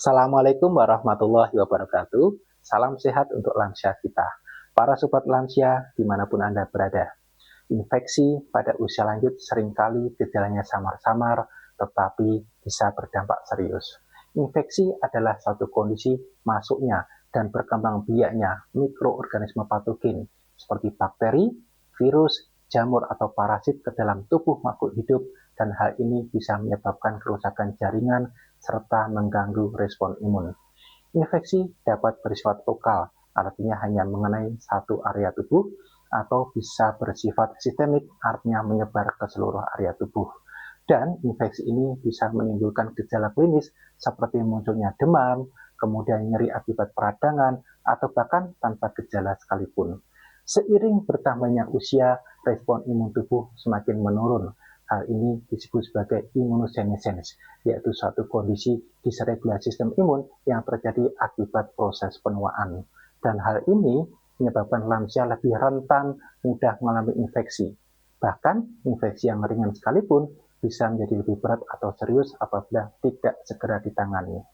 Assalamualaikum warahmatullahi wabarakatuh. Salam sehat untuk lansia kita. Para sobat lansia, dimanapun Anda berada. Infeksi pada usia lanjut seringkali gejalanya samar-samar, tetapi bisa berdampak serius. Infeksi adalah suatu kondisi masuknya dan berkembang biaknya mikroorganisme patogen seperti bakteri, virus, jamur atau parasit ke dalam tubuh makhluk hidup, dan hal ini bisa menyebabkan kerusakan jaringan serta mengganggu respon imun. Infeksi dapat bersifat lokal, artinya hanya mengenai satu area tubuh, atau bisa bersifat sistemik, artinya menyebar ke seluruh area tubuh. Dan infeksi ini bisa menimbulkan gejala klinis seperti munculnya demam, kemudian nyeri akibat peradangan, atau bahkan tanpa gejala sekalipun. Seiring bertambahnya usia, respon imun tubuh semakin menurun. Hal ini disebut sebagai imunosenescence, yaitu suatu kondisi disregulasi sistem imun yang terjadi akibat proses penuaan. Dan hal ini menyebabkan lansia lebih rentan mudah mengalami infeksi. Bahkan infeksi yang ringan sekalipun bisa menjadi lebih berat atau serius apabila tidak segera ditangani.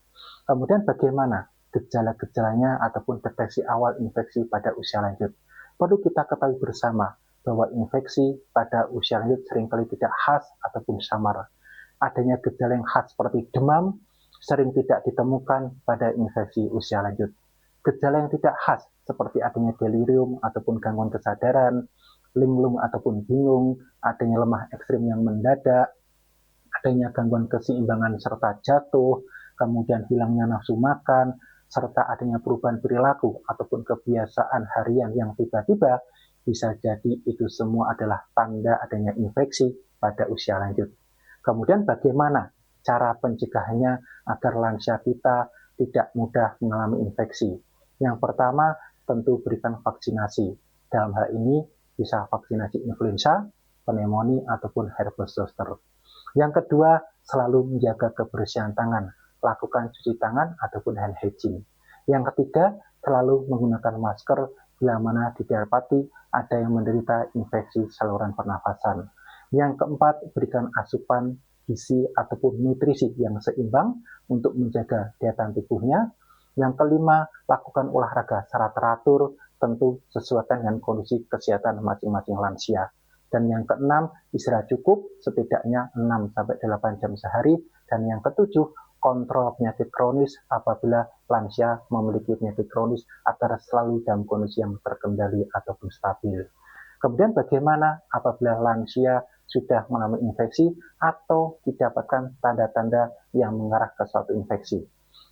Kemudian bagaimana gejala-gejalanya ataupun deteksi awal infeksi pada usia lanjut? Perlu kita ketahui bersama bahwa infeksi pada usia lanjut seringkali tidak khas ataupun samar. Adanya gejala yang khas seperti demam sering tidak ditemukan pada infeksi usia lanjut. Gejala yang tidak khas seperti adanya delirium ataupun gangguan kesadaran, linglung ataupun bingung, adanya lemah ekstrim yang mendadak, adanya gangguan keseimbangan serta jatuh, kemudian hilangnya nafsu makan, serta adanya perubahan perilaku ataupun kebiasaan harian yang tiba-tiba, bisa jadi itu semua adalah tanda adanya infeksi pada usia lanjut. Kemudian bagaimana cara pencegahannya agar lansia kita tidak mudah mengalami infeksi? Yang pertama, tentu berikan vaksinasi. Dalam hal ini bisa vaksinasi influenza, pneumonia, ataupun herpes zoster. Yang kedua, selalu menjaga kebersihan tangan, lakukan cuci tangan ataupun hand hygiene. Yang ketiga, selalu menggunakan masker bila mana didapati ada yang menderita infeksi saluran pernafasan. Yang keempat, berikan asupan gizi ataupun nutrisi yang seimbang untuk menjaga daya tahan tubuhnya. Yang kelima, lakukan olahraga secara teratur, tentu sesuaikan dengan kondisi kesehatan masing-masing lansia. Dan yang keenam, istirahat cukup setidaknya 6-8 jam sehari. Dan yang ketujuh, kontrol penyakit kronis apabila lansia memiliki penyakit kronis agar selalu dalam kondisi yang terkendali ataupun stabil. Kemudian bagaimana apabila lansia sudah mengalami infeksi atau didapatkan tanda-tanda yang mengarah ke suatu infeksi?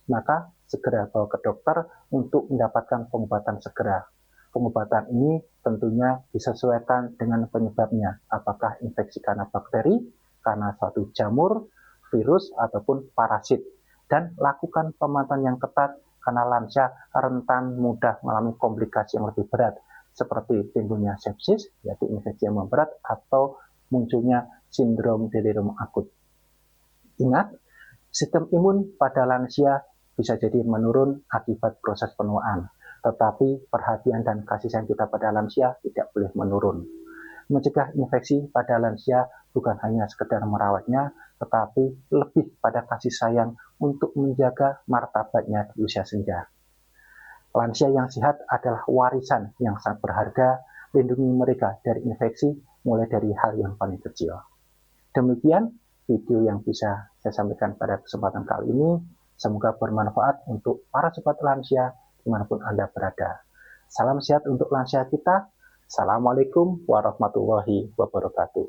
Maka segera bawa ke dokter untuk mendapatkan pengobatan segera. Pengobatan ini tentunya disesuaikan dengan penyebabnya, apakah infeksi karena bakteri, karena suatu jamur, virus, ataupun parasit. Dan lakukan pemantauan yang ketat karena lansia rentan mudah mengalami komplikasi yang lebih berat, seperti timbulnya sepsis, yaitu infeksi yang memberat, atau munculnya sindrom delirium akut. Ingat, sistem imun pada lansia bisa jadi menurun akibat proses penuaan. Tetapi perhatian dan kasih sayang kita pada lansia tidak boleh menurun. Mencegah infeksi pada lansia bukan hanya sekedar merawatnya, tetapi lebih pada kasih sayang untuk menjaga martabatnya di usia senja. Lansia yang sehat adalah warisan yang sangat berharga, lindungi mereka dari infeksi mulai dari hal yang paling kecil. Demikian video yang bisa saya sampaikan pada kesempatan kali ini. Semoga bermanfaat untuk para sobat lansia dimanapun Anda berada. Salam sehat untuk lansia kita. Assalamualaikum warahmatullahi wabarakatuh.